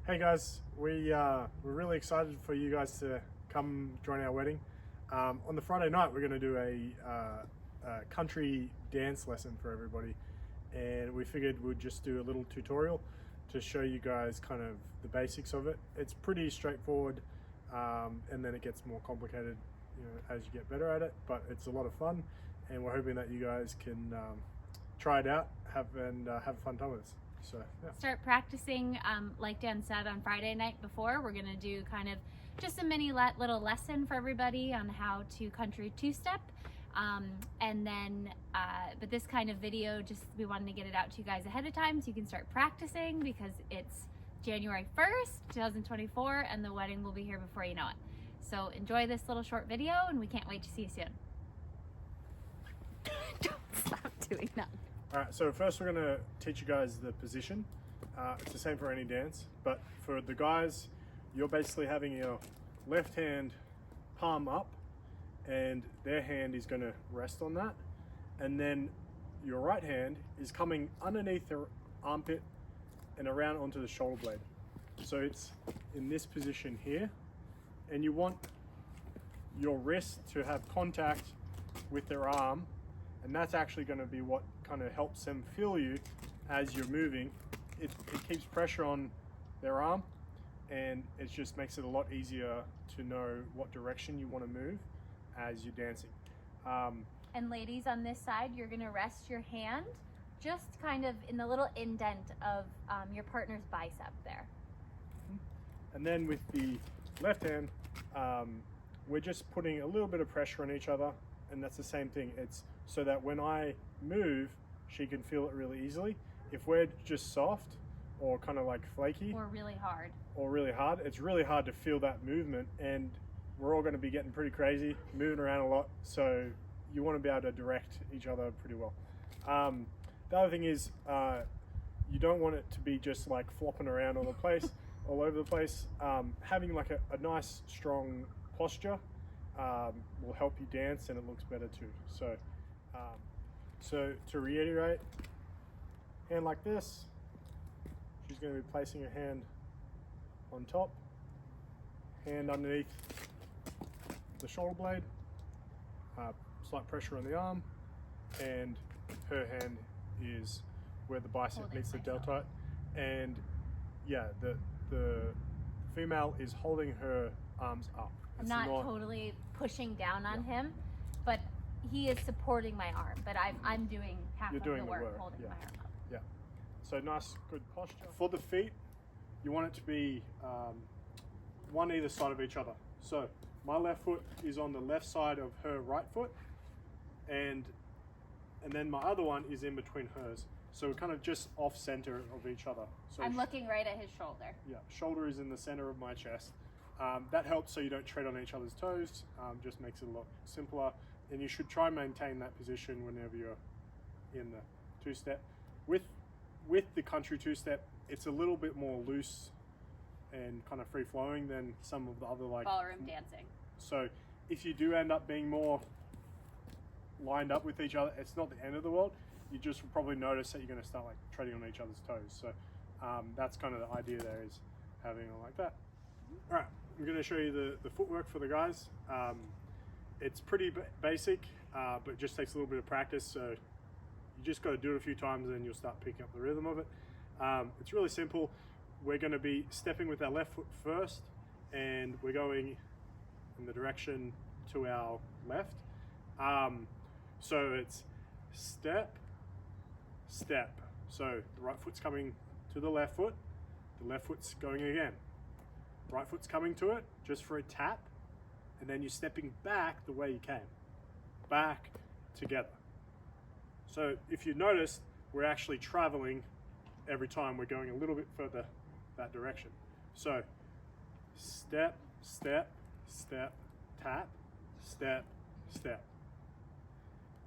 Hey guys, we're really excited for you guys to come join our wedding. On the Friday night, we're going to do a country dance lesson for everybody, and we figured we'd just do a little tutorial to show you guys kind of the basics of it. It's pretty straightforward, and then it gets more complicated, as you get better at it. But it's a lot of fun, and we're hoping that you guys can try it out, have a fun time with us. So, yeah. Start practicing, like Dan said, on Friday night before. We're gonna do kind of just a mini little lesson for everybody on how to country two-step. And then, but this kind of video, we wanted to get it out to you guys ahead of time so you can start practicing, because it's January 1st, 2024, and the wedding will be here before you know it. So enjoy this little short video, and we can't wait to see you soon. Don't stop doing that. Alright, so first we're going to teach you guys the position. It's the same for any dance, but for the guys, you're basically having your left hand palm up and their hand is going to rest on that, and then your right hand is coming underneath their armpit and around onto the shoulder blade. So it's in this position here, and you want your wrist to have contact with their arm, and that's actually going to be what kind of helps them feel you as you're moving. It keeps pressure on their arm, and it just makes it a lot easier to know what direction you want to move as you're dancing. And ladies, on this side, you're going to rest your hand just kind of in the little indent of your partner's bicep there. And then with the left hand, we're just putting a little bit of pressure on each other, and that's the same thing. It's so that when I move, she can feel it really easily. If we're just soft or kind of like flaky or really hard, it's really hard to feel that movement, and we're all going to be getting pretty crazy, moving around a lot, so you want to be able to direct each other pretty well. The other thing is, you don't want it to be just like flopping around all over the place. Having like a nice strong posture will help you dance, and it looks better too. So to reiterate, hand like this, she's going to be placing her hand on top, hand underneath the shoulder blade, slight pressure on the arm, and her hand is where the bicep meets the deltoid. And yeah, the female is holding her arms up. I'm not totally pushing down on him, but he is supporting my arm, but I'm doing half of the work holding my arm up. Yeah. So nice, good posture. For the feet, you want it to be one either side of each other. So my left foot is on the left side of her right foot, and then my other one is in between hers. So we're kind of just off center of each other. So I'm looking right at his shoulder. Yeah, shoulder is in the center of my chest. That helps so you don't tread on each other's toes, just makes it a lot simpler. And you should try and maintain that position whenever you're in the two-step. With the country two-step, it's a little bit more loose and kind of free-flowing than some of the other ballroom dancing. So if you do end up being more lined up with each other, it's not the end of the world. You just will probably notice that you're going to start like treading on each other's toes. So that's kind of the idea there, is having it like that. All right, I'm going to show you the footwork for the guys. It's pretty basic, but it just takes a little bit of practice. So you just got to do it a few times, and then you'll start picking up the rhythm of it. It's really simple. We're going to be stepping with our left foot first, and we're going in the direction to our left. So it's step, step. So the right foot's coming to the left foot foot's going again. Right foot's coming to it just for a tap, and then you're stepping back the way you came. Back, together. So if you notice, we're actually traveling every time. We're going a little bit further that direction. So step, step, step, tap, step, step.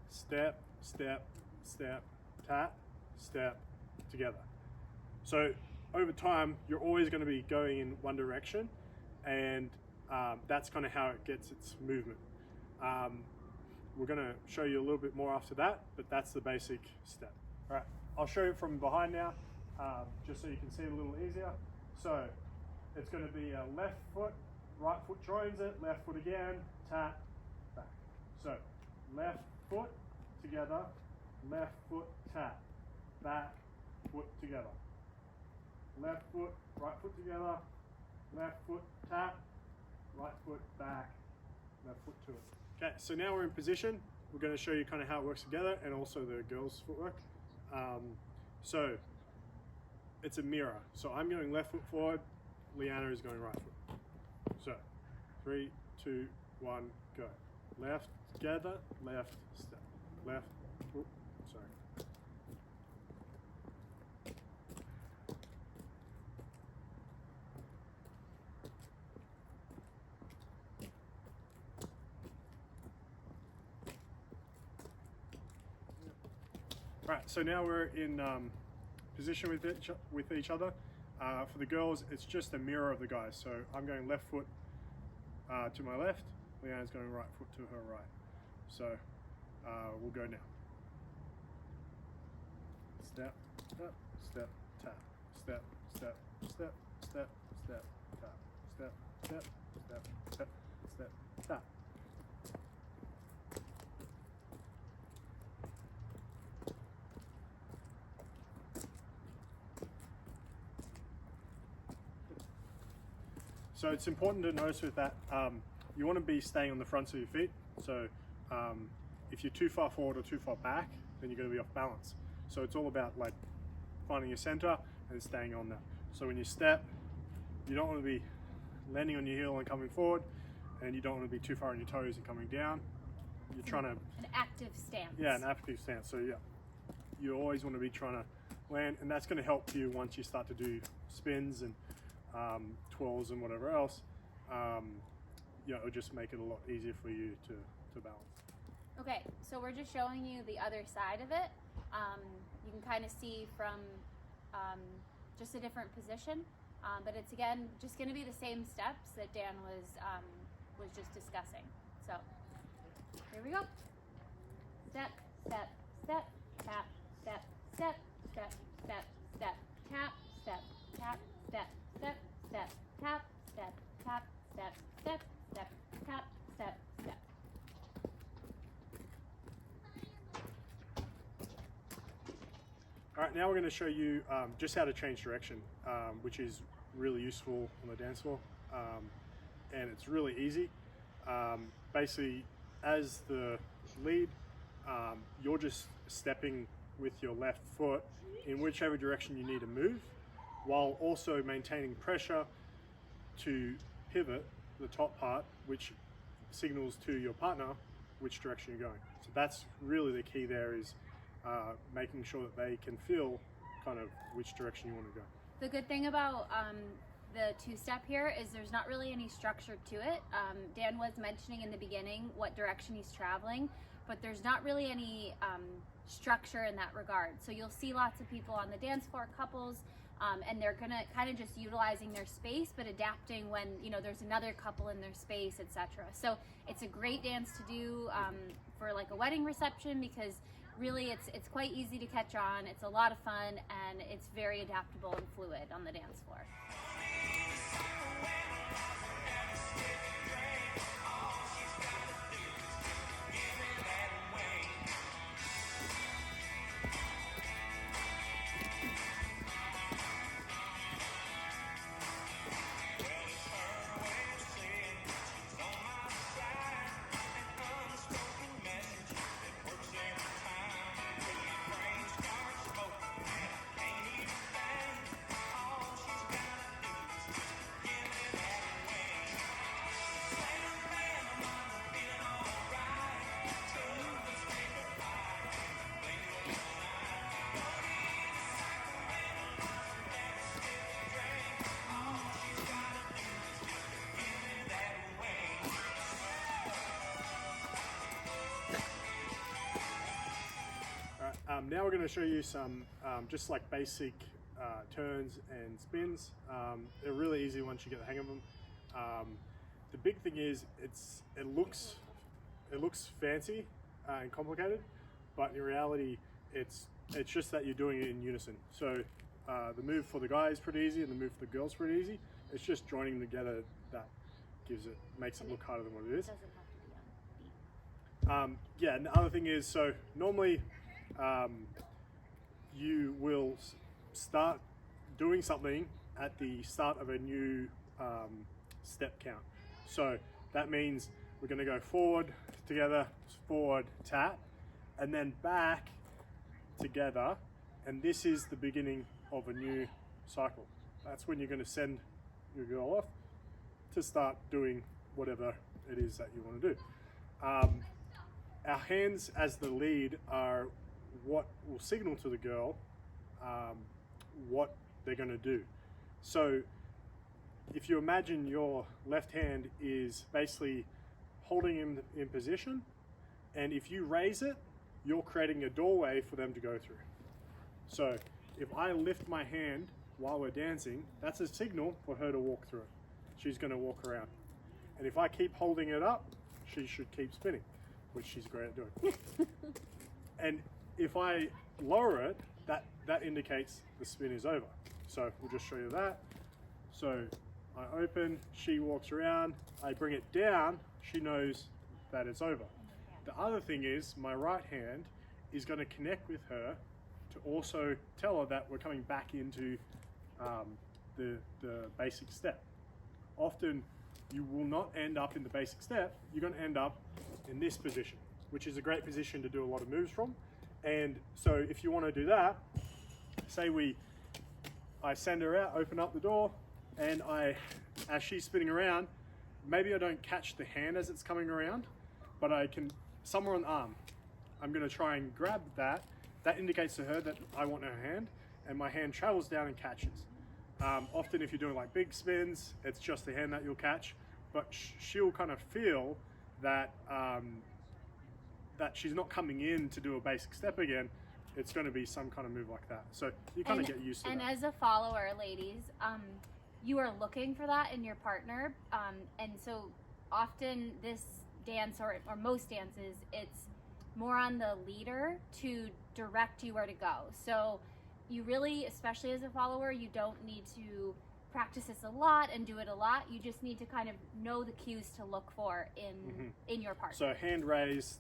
Step, step, step, tap, step, together. So over time, you're always going to be going in one direction, and that's kind of how it gets its movement. We're going to show you a little bit more after that, but that's the basic step. All right, I'll show you from behind now, just so you can see it a little easier. So it's going to be a left foot, right foot joins it, left foot again, tap, back. So left foot together, left foot tap, back, foot together. Left foot, right foot together, left foot tap, right foot back, left foot to it. Okay, so now we're in position. We're going to show you kind of how it works together and also the girls' footwork. So it's a mirror. So I'm going left foot forward, Leanna is going right foot. So 3, 2, 1, go. Left together, left step, left, sorry. Right, so now we're in position with each other. For the girls, it's just a mirror of the guys. So I'm going left foot to my left, Leanna's going right foot to her right. So we'll go now. Step, step, step, tap, step, step, step, step, step, tap, step, step, step, step, step, tap. So it's important to notice with that, you want to be staying on the fronts of your feet. So if you're too far forward or too far back, then you're going to be off balance. So it's all about like finding your center and staying on that. So when you step, you don't want to be landing on your heel and coming forward, and you don't want to be too far on your toes and coming down. You're trying to... An active stance. Yeah, an active stance. So yeah, you always want to be trying to land, and that's going to help you once you start to do spins and twirls and whatever else. You know, it'll just make it a lot easier for you to balance. Okay, so we're just showing you the other side of it. You can kind of see from just a different position, but it's again just going to be the same steps that Dan was just discussing. So here we go. Step, step, step, tap, step, step, step, step, step, tap, step, tap, step, step, step, tap, step, tap, step, step, step, tap, step, step. All right, now we're going to show you just how to change direction, which is really useful on the dance floor, and it's really easy. Basically, as the lead, you're just stepping with your left foot in whichever direction you need to move, while also maintaining pressure to pivot the top part, which signals to your partner which direction you're going. So that's really the key there, is making sure that they can feel kind of which direction you want to go. The good thing about the two-step here is there's not really any structure to it. Dan was mentioning in the beginning what direction he's traveling, but there's not really any structure in that regard. So you'll see lots of people on the dance floor, couples, and they're gonna kind of just utilizing their space, but adapting when, you know, there's another couple in their space, etc. So it's a great dance to do for like a wedding reception, because really it's quite easy to catch on. It's a lot of fun, and it's very adaptable and fluid on the dance floor. Now we're going to show you some just like basic turns and spins. They're really easy once you get the hang of them. The big thing is it looks fancy and complicated, but in reality it's just that you're doing it in unison. So the move for the guy is pretty easy and the move for the girl is pretty easy. It's just joining together that makes it look harder than what it is. Doesn't have to be on beat. Yeah, and the other thing is, so normally you will start doing something at the start of a new step count. So that means we're going to go forward together, forward, tap, and then back together, and this is the beginning of a new cycle. That's when you're going to send your girl off to start doing whatever it is that you want to do. Our hands as the lead are what will signal to the girl what they're going to do. So if you imagine your left hand is basically holding him in position, and if you raise it, you're creating a doorway for them to go through. So if I lift my hand while we're dancing, that's a signal for her to walk through it. She's going to walk around. And if I keep holding it up, she should keep spinning, which she's great at doing. And if I lower it, that indicates the spin is over. So we'll just show you that. So I open, she walks around, I bring it down, she knows that it's over. The other thing is my right hand is going to connect with her to also tell her that we're coming back into the basic step. Often you will not end up in the basic step, you're going to end up in this position, which is a great position to do a lot of moves from. And so if you want to do that, say I send her out, open up the door, and as she's spinning around, maybe I don't catch the hand as it's coming around, but I can, somewhere on the arm, I'm going to try and grab that. That indicates to her that I want her hand, and my hand travels down and catches. Often if you're doing like big spins, it's just the hand that you'll catch, but she'll kind of feel that that she's not coming in to do a basic step again. It's going to be some kind of move like that. So you kind of get used to that. And as a follower, ladies, you are looking for that in your partner. And so often this dance, or most dances, it's more on the leader to direct you where to go. So you really, especially as a follower, you don't need to practice this a lot and do it a lot. You just need to kind of know the cues to look for in your partner. So hand raised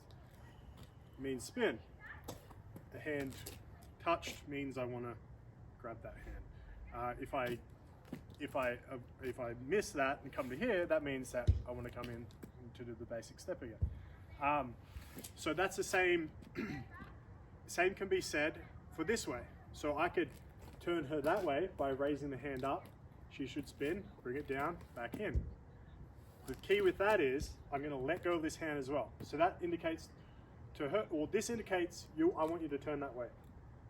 means spin. The hand touched means I want to grab that hand. If I miss that and come to here, that means that I want to come in to do the basic step again. So that's the same. Same can be said for this way. So I could turn her that way by raising the hand up. She should spin, bring it down, back in. The key with that is I'm going to let go of this hand as well. So that indicates to her, or this indicates I want you to turn that way.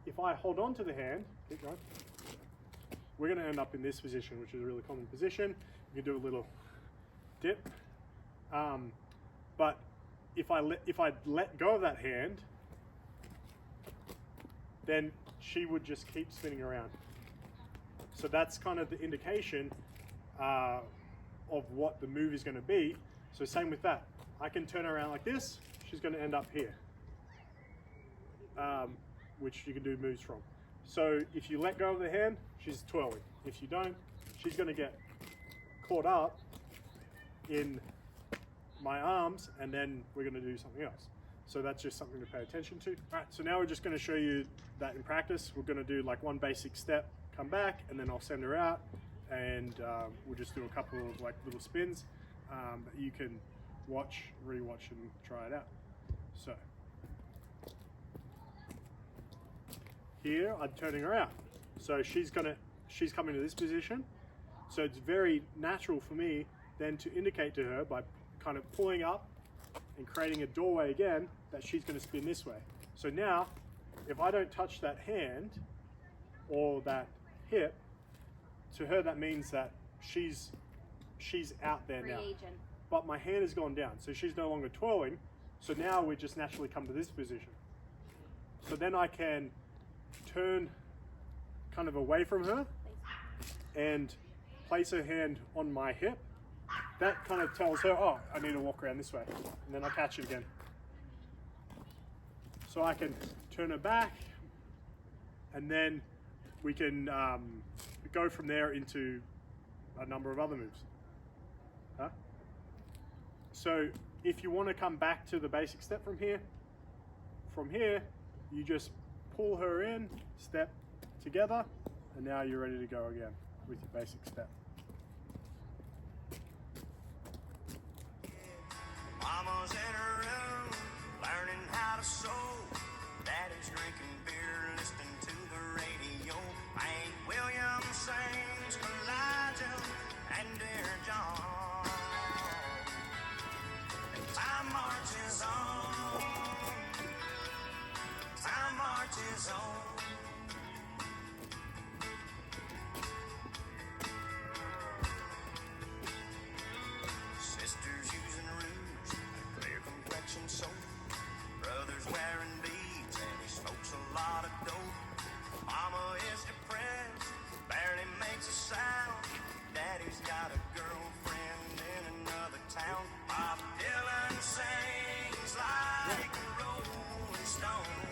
If I hold on to the hand, keep going, we're going to end up in this position, which is a really common position. You can do a little dip. But if I let go of that hand, then she would just keep spinning around. So that's kind of the indication of what the move is going to be. So same with that. I can turn around like this. She's going to end up here, which you can do moves from. So if you let go of the hand, she's twirling. If you don't, she's going to get caught up in my arms, and then we're going to do something else. So that's just something to pay attention to. All right, so now we're just going to show you that in practice. We're going to do like one basic step, come back, and then I'll send her out, and we'll just do a couple of like little spins that you can watch, re-watch, and try it out. So here I'm turning her out. So she's coming to this position. So it's very natural for me then to indicate to her by kind of pulling up and creating a doorway again that she's going to spin this way. So now, if I don't touch that hand or that hip, to her that means that she's out there now. But my hand has gone down, so she's no longer twirling. So now we just naturally come to this position. So then I can turn kind of away from her and place her hand on my hip. That kind of tells her, oh, I need to walk around this way. And then I catch it again. So I can turn her back and then we can go from there into a number of other moves. Huh? So if you want to come back to the basic step from here you just pull her in, step together, and now you're ready to go again with your basic step. Mama's in her room, learning how to sew. Daddy's drinking beer, listening to the radio. Hank Williams sings Elijah and Dear John. And time marches on. Time marches on. Sisters using rouge, clear complexion soap. Brothers wearing beads, and he smokes a lot of dope. Mama is depressed, barely makes a sound. Daddy's got a girlfriend in another town. Bob Dylan sings like a rolling stone.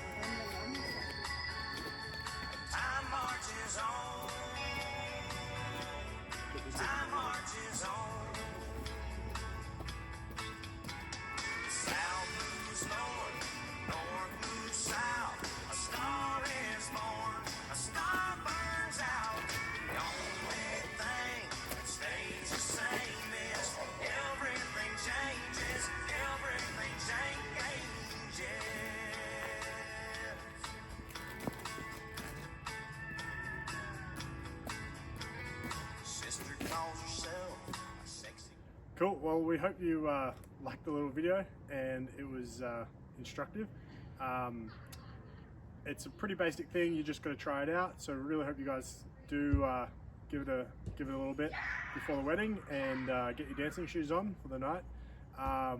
Time marches on. Time marches on. South moves north, north moves south. A star is born, a star burns out. The only thing that stays the same is everything changes, everything changes. Sister calls herself a sexy. Cool. Well, we hope you liked the little video and it was instructive. It's a pretty basic thing. You just got to try it out. So really hope you guys do give it a little bit before the wedding and get your dancing shoes on for the night. Yeah,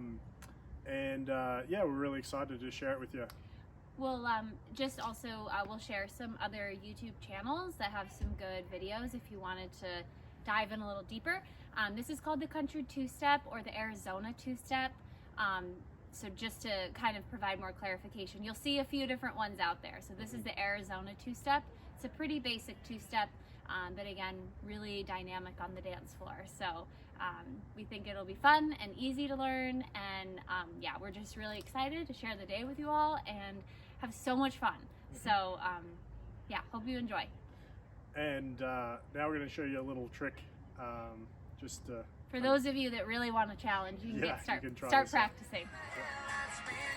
we're really excited to share it with you. We'll just also we'll share some other YouTube channels that have some good videos if you wanted to dive in a little deeper. This is called the Country Two-Step or the Arizona Two-Step. So just to kind of provide more clarification, you'll see a few different ones out there. So this is the Arizona Two-Step. It's a pretty basic two-step, but again, really dynamic on the dance floor. So we think it'll be fun and easy to learn. And yeah, we're just really excited to share the day with you all and have so much fun. So yeah, hope you enjoy. And now we're going to show you a little trick. For those of you that really want a challenge, you can Yeah, start you can try start this out. practicing. That's been